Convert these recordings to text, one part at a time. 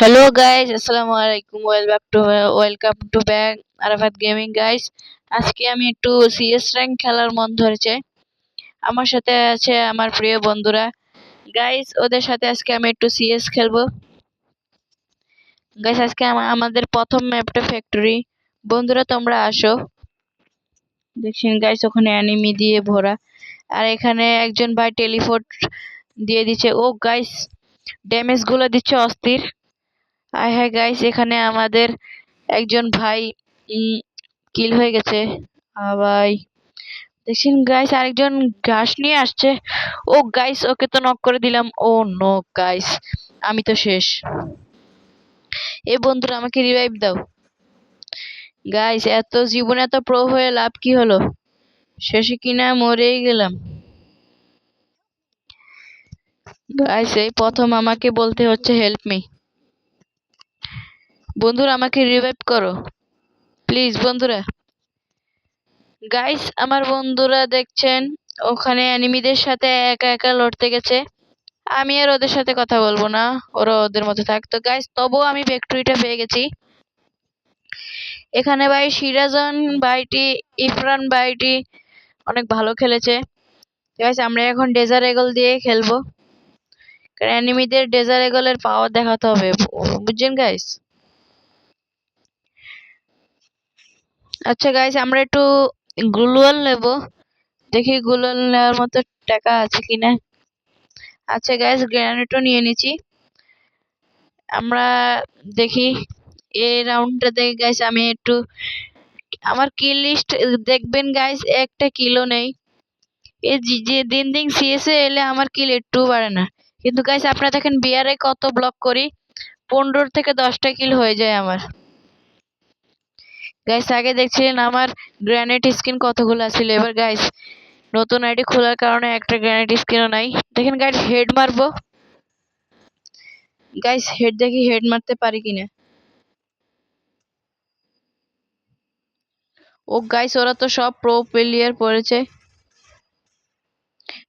Hello guys, আসসালামু আলাইকুম। Welcome to back Arafat gaming guys. আজকে আমি একটু সিএস র্যাঙ্ক খেলার মন ধরেছে। আমার সাথে আছে আমার প্রিয় বন্ধুরা। গাইস ওদের সাথে আজকে আমি একটু সিএস খেলবো। গাইস আজকে আমাদের প্রথম ম্যাপটা ফ্যাক্টরি। বন্ধুরা তোমরা আসো। দেখছেন গাইস ওখানে অ্যানিমি দিয়ে ভরা। আর এখানে একজন ভাই টেলিপোর্ট দিয়ে দিচ্ছে। ও গাইস ড্যামেজ গুলো দিচ্ছে অস্থির। আয় হায় গাইস এখানে আমাদের একজন ভাই কিল হয়ে গেছে। ভাই দেখছেন গাইস আরেকজন ঘাস নিয়ে আসছে। ও গাইস ওকে তো নক করে দিলাম। ও নো গাইস আমি তো শেষ। এ বন্ধুরা আমাকে রিভাইভ দাও। গাইস এত জীবনে এত প্রো হয়ে লাভ কি হলো? শেষে কিনা মরেই গেলাম। গাইস এই প্রথম আমাকে বলতে হচ্ছে হেল্প মি। বন্ধুরা আমাকে রিভাইভ করো প্লিজ বন্ধুরা। গাইস আমার বন্ধুরা দেখছেন ওখানে এনিমিদের সাথে একা একা লড়তে গেছে। আমি আর ওদের সাথে কথা বলবো না, ওরা ওদের মতো থাকতো। গাইস তবুও আমি ভিক্টরিটা পেয়ে গেছি। এখানে ভাই সিরাজন ভাইটি ইফরান ভাইটি অনেক ভালো খেলেছে। গাইস আমরা এখন ডেজার এগল দিয়ে খেলবো, কারণ এনিমিদের ডেজার এগলের পাওয়ার দেখাতে হবে, বুঝছেন গাইস? আচ্ছা গাইস আমরা একটু গ্লুয়াল নেব, দেখি গ্লুয়াল নেওয়ার মতো টাকা আছে কিনা। আচ্ছা গাইস গ্রেনেডও নিয়ে নিচ্ছি। আমরা দেখি এই রাউন্ডটা দেখে গাইস আমি একটু আমার কিল লিস্ট দেখবেন গাইস, একটা কিলও নেই। এই যে দিন দিন সিএসএ এলে আমার কিল একটু বাড়ে না, কিন্তু গাইস আপনারা দেখেন বিয়ারে কত ব্লক করি, 15 থেকে 10টা কিল হয়ে যায় আমার। গাইস আগে দেখছিলেন আমার গ্রেনেড স্কিন কতগুলো ছিল, এবার গাইস নতুন আইডি খোলার কারণে একটা গ্রেনেড স্কিনও নাই। দেখেন গাইস হেড মারবো। গাইস হেড দেখি হেড মারতে পারি কিনা। ও গাইস ওরা তো সব প্রো প্লেয়ার পড়েছে।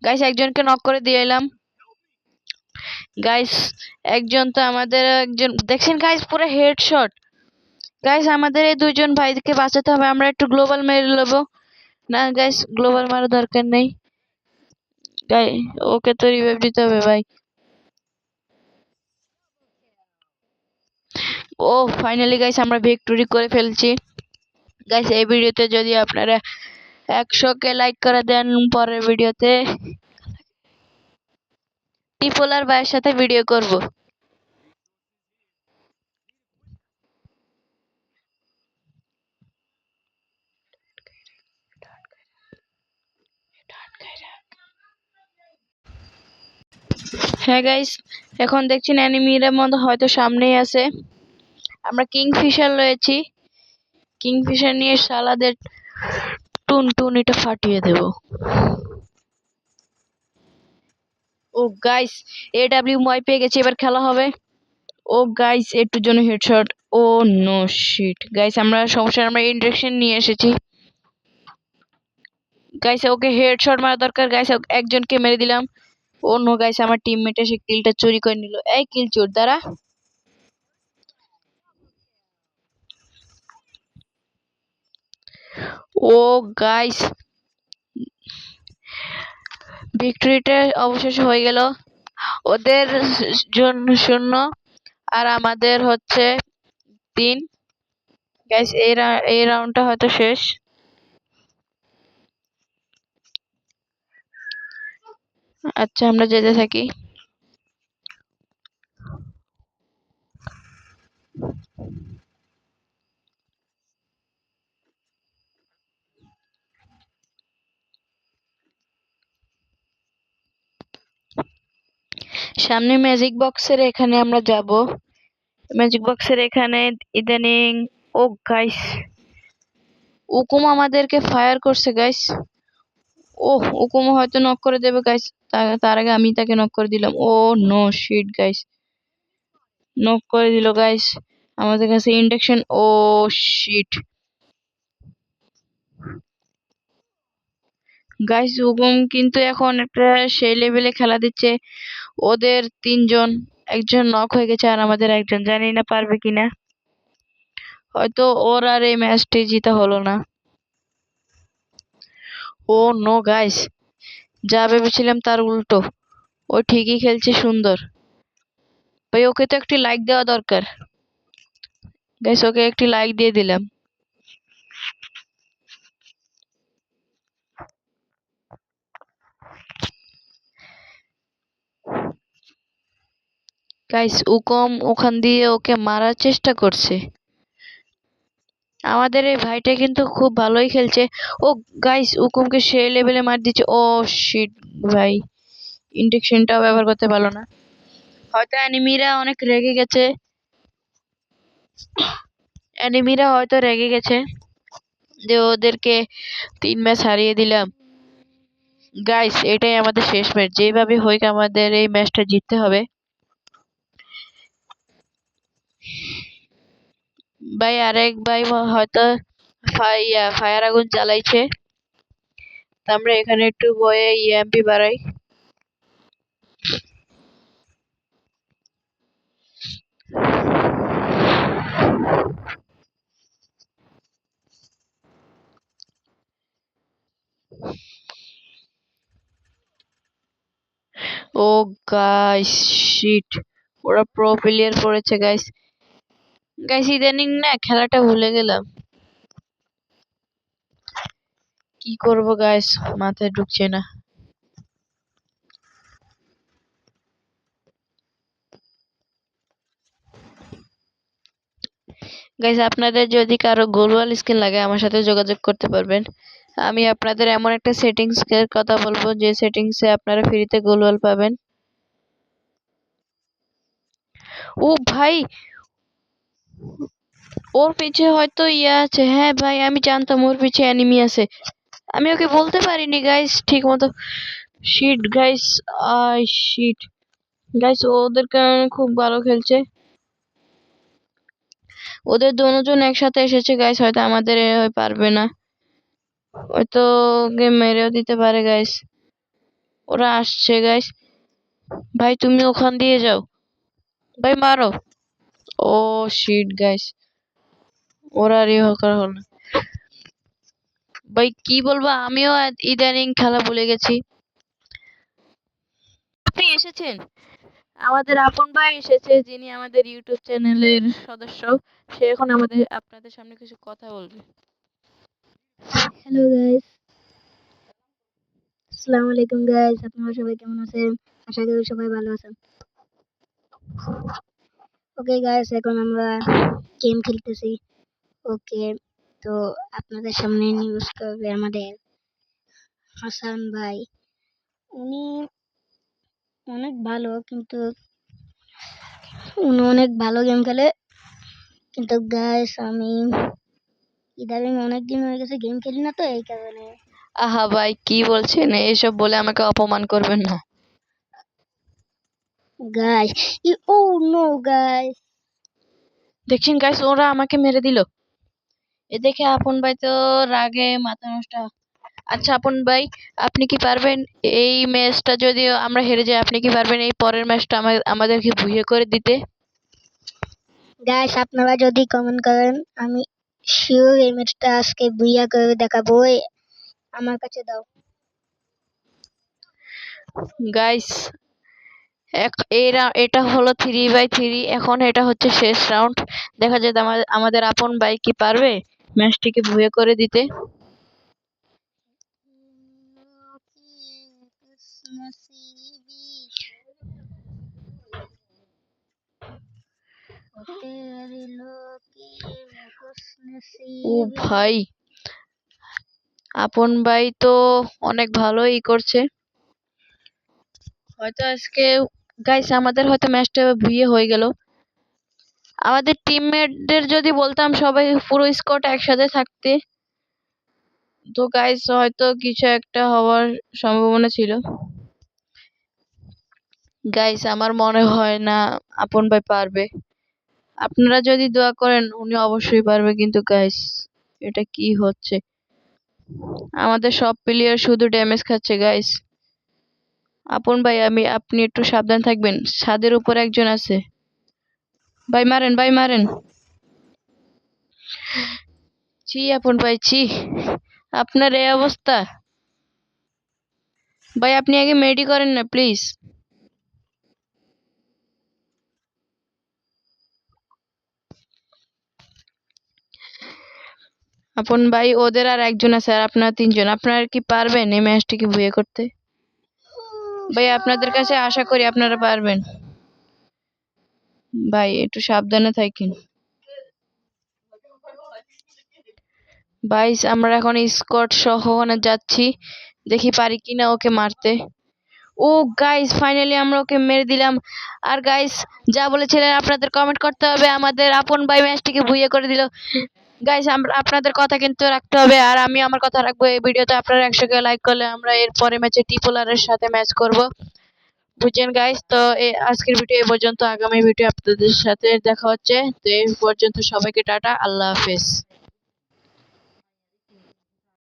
গাইস একজনকে নক করে দিয়ে এলাম। গাইস একজন তো আমাদের একজন দেখছেন গাইস পুরো হেডশট। গাইস আমাদের এই দুইজন ভাইকে বাঁচাতে হবে, আমরা একটু গ্লোবাল মেরে নেব। না গাইস গ্লোবাল মারার দরকার নেই, গাই ওকে তো রিভাইভ দিতে হবে ভাই। ও ফাইনালি গাইস আমরা ভিক্টরি করে ফেলছি। গাইস এই ভিডিওতে যদি আপনারা 100 কে লাইক করে দেন, পরের ভিডিওতে টিপোলার ভাইয়ের সাথে ভিডিও করব। হ্যাঁ গাইস এখন দেখছেন অ্যানিমিরা মধ্যে হয়তো সামনেই আছে। আমরা কিংফিশার রয়েছি, কিংফিশার নিয়ে শালাদের টুনটুনিটা ফাটিয়ে দেব। ও গাইস AWY পেয়ে গেছে, এবার খেলা হবে। ও গাইস একটুর জন্য হেডশট। ও নো শিট গাইস আমরা সমস্যা, আমরা ইন্ডাকশন নিয়ে এসেছি। গাইস ওকে হেডশট মারা দরকার। গাইস একজনকে মেরে দিলাম। ও নো গাইস আমার টিমমেট এসে কিলটা চুরি করে নিল। এই কিল চোর দ্বারা। ও গাইস ভিক্টরিটা অবশেষে হয়ে গেল। ওদের জন্য 0 আর আমাদের হচ্ছে 3। গাইস এই রাউন্ডটা হয়তো শেষ। আচ্ছা আমরা যেতে থাকি। সামনে ম্যাজিক বক্সের এখানে আমরা যাব। ম্যাজিক বক্সের এখানে ইদানিং ও গাইস উকুম আমাদেরকে ফায়ার করছে গাইস। ওহ উকুম হয়তো নক করে দেবে গাইস, তার আগে আমি তাকে নক করে দিলাম। ও নো শিট গাইস নক করে দিল গাইস। আমাদের কাছে ইন্ডাকশন। ও শিট গাইস উকুম কিন্তু এখন একটা সেই লেভেলে খেলা দিচ্ছে। ওদের 3 জন একজন নক হয়ে গেছে আর আমাদের একজন, জানি না পারবে কিনা। হয়তো ওর আর এই ম্যাচটি জিতা হলো না। ও নো গাইস, যা ভেবেছিলাম তার উল্টো। ও ঠিকই খেলছে সুন্দর। ভাই ওকে তো একটি লাইক দেওয়া দরকার। গাইস ওকে একটি লাইক দিয়ে দিলাম। গাইস উকম ওখান দিয়ে ওকে মারার চেষ্টা করছে। আমাদের এই ভাইটা কিন্তু খুব ভালোই খেলছে। ও গাইস উকুমকে সে লেভেলে মার দিচ্ছে। ও শিট ভাই, ইন্ডেকশনটাও ব্যবহার করতে পারলো না। হয়তো অ্যানিমিরা অনেক রেগে গেছে। অ্যানিমিরা হয়তো রেগে গেছে যে ওদেরকে 3 ম্যাচ হারিয়ে দিলাম। গাইস এটাই আমাদের শেষ ম্যাচ, যেভাবে হোক আমাদের এই ম্যাচটা জিততে হবে। ভাই আরেক ভাই হয়তো ফায়ার আগুন জ্বালাইছে। তা আমরা এখানে একটু বয়ে ইএমপি বাড়াই। ও গাইস শিট, ওরা প্রো প্লেয়ার পড়েছে গাইস। গাইস ইদানিং না খেলাটা ভুলে গেলাম। কি করব গাইস, মাথায় ঢুকছে না। গাইস আপনাদের যদি কারো গ্লোবাল স্কিন লাগে আমার সাথে যোগাযোগ করতে পারবেন। আমি আপনাদের এমন একটা সেটিংস এর কথা বলবো যে সেটিংসে আপনারা ফ্রিতে গ্লোবাল পাবেন। ও ভাই, ওর পিছে হয়তো ইয়া আছে। হ্যাঁ ভাই আমি জানতাম ওর পিছে এনিমি আছে। আমি ওকে বলতে পারিনি গাইস ঠিক মতো। Shit guys, I shit guys, ওদের কারণে খুব ভালো খেলছে। ওদের দুজন একসাথে এসেছে গাইস, হয়তো আমাদের পারবে না। হয়তো ওকে মেরেও দিতে পারে গাইস। ওরা আসছে গাইস। ভাই তুমি ওখান দিয়ে যাও, ভাই মারো। ও শিট গাইস, ওরা আর ইয়ে করা হলো না। ভাই কি বলবো, আমিও ইদানিং খেলা ভুলে গেছি। আপনি এসেছেন, আমাদের আপন ভাই এসেছে, যিনি আমাদের ইউটিউব চ্যানেলের সদস্য। সে এখন আপনাদের সামনে কিছু কথা বলবে। হ্যালো গাইস, আসসালামু আলাইকুম গাইস। আপনারা সবাই কেমন আছেন? আশা করি সবাই ভালো আছেন। ওকে গাইস, এখন আমরা গেম খেলতেছি। ওকে, তো আপনাদের সামনে নিউজ করবে আমাদের হাসান ভাই। উনি অনেক ভালো, কিন্তু উনি অনেক ভালো গেম খেলে। কিন্তু গাইস আমি ইদানিং অনেক দিন হয়ে গেছে গেম খেলি না, তো এই কারণে। আহা ভাই কি বলছেন, এসব বলে আমাকে অপমান করবেন না। গাইস ও নো গাইস, দেখছেন গাইস, ওরা আমাকে মেরে দিল। এ দেখে আপন ভাই তো রাগে মাথা নষ্ট। আচ্ছা আপন ভাই, আপনি কি পারবেন এই ম্যাচটা যদি আমরা হেরে যাই, আপনি কি পারবেন এই পরের ম্যাচটা আমাদেরকে ভুইয়ে করে দিতে? গাইস আপনারা যদি কমেন্ট করেন আমি শিওর এই ম্যাচটা আজকে বুইয়া করে দেখাবো। আমার কাছে দাও। গাইস এটা হলো 3x3, এখন এটা হচ্ছে শেষ রাউন্ড। দেখা যায় আমাদের আপন ভাই কি পারবে ম্যাচটিকে ভুইয়ে করে দিতে। ও ভাই, আপন ভাই তো অনেক ভালোই করছে। হয়তো আজকে গাইস আমাদের হয়তো ম্যাচটা ভুইয়ে হয়ে গেল। আমাদের টিমমেটদের যদি বলতাম সবাই পুরো স্কোয়াড একসাথে থাকতে, তো গাইস হয়তো কিছু একটা হওয়ার সম্ভাবনা ছিল। গাইস আমার মনে হয় না আপন ভাই পারবে। আপনারা যদি দোয়া করেন উনি অবশ্যই পারবে, কিন্তু গাইস এটা কি হচ্ছে, আমাদের সব প্লেয়ার শুধু ড্যামেজ খাচ্ছে গাইস। আপন ভাই আপনি একটু সাবধান থাকবেন, ছাদের উপর একজন আছে। ভাই মারেন, ভাই মারেন। ছি আপন ভাই, ছি আপনার এই অবস্থা। ভাই আপনি আগে মেডি করেন না প্লিজ। আপন ভাই ওদের আর একজন আছে, আর আপনারা তিনজন, আপনারা কি পারবেন এই ম্যাচটিকে বুয়ে করতে? ভাই আপনাদের কাছে আশা করি আপনারা পারবেন। ভাই একটু সাবধানে থাকেন। ভাইস আমরা এখন স্কট সহ ওখানে যাচ্ছি, দেখি পারি কিনা ওকে মারতে। ও গাইস ফাইনালি আমরা ওকে মেরে দিলাম। আর গাইস যা বলেছিলেন আপনাদের কমেন্ট করতে হবে, আমাদের আপন ভাই ম্যাচটিকে বুইয়ে করে দিল। গাইস আমরা আপনাদের কথা কিন্তু রাখতে হবে, আর আমি আমার কথা রাখবো। এই ভিডিওতে আপনারা 100 কে লাইক করলে আমরা এর পরে ম্যাচে টিপোলার এর সাথে ম্যাচ করব, বুঝছেন গাইস? তো আজকের ভিডিও এই পর্যন্ত, আগামী ভিডিও আপনাদের সাথে দেখা হচ্ছে। তো এই পর্যন্ত সবাইকে টাটা, আল্লাহ হাফেজ।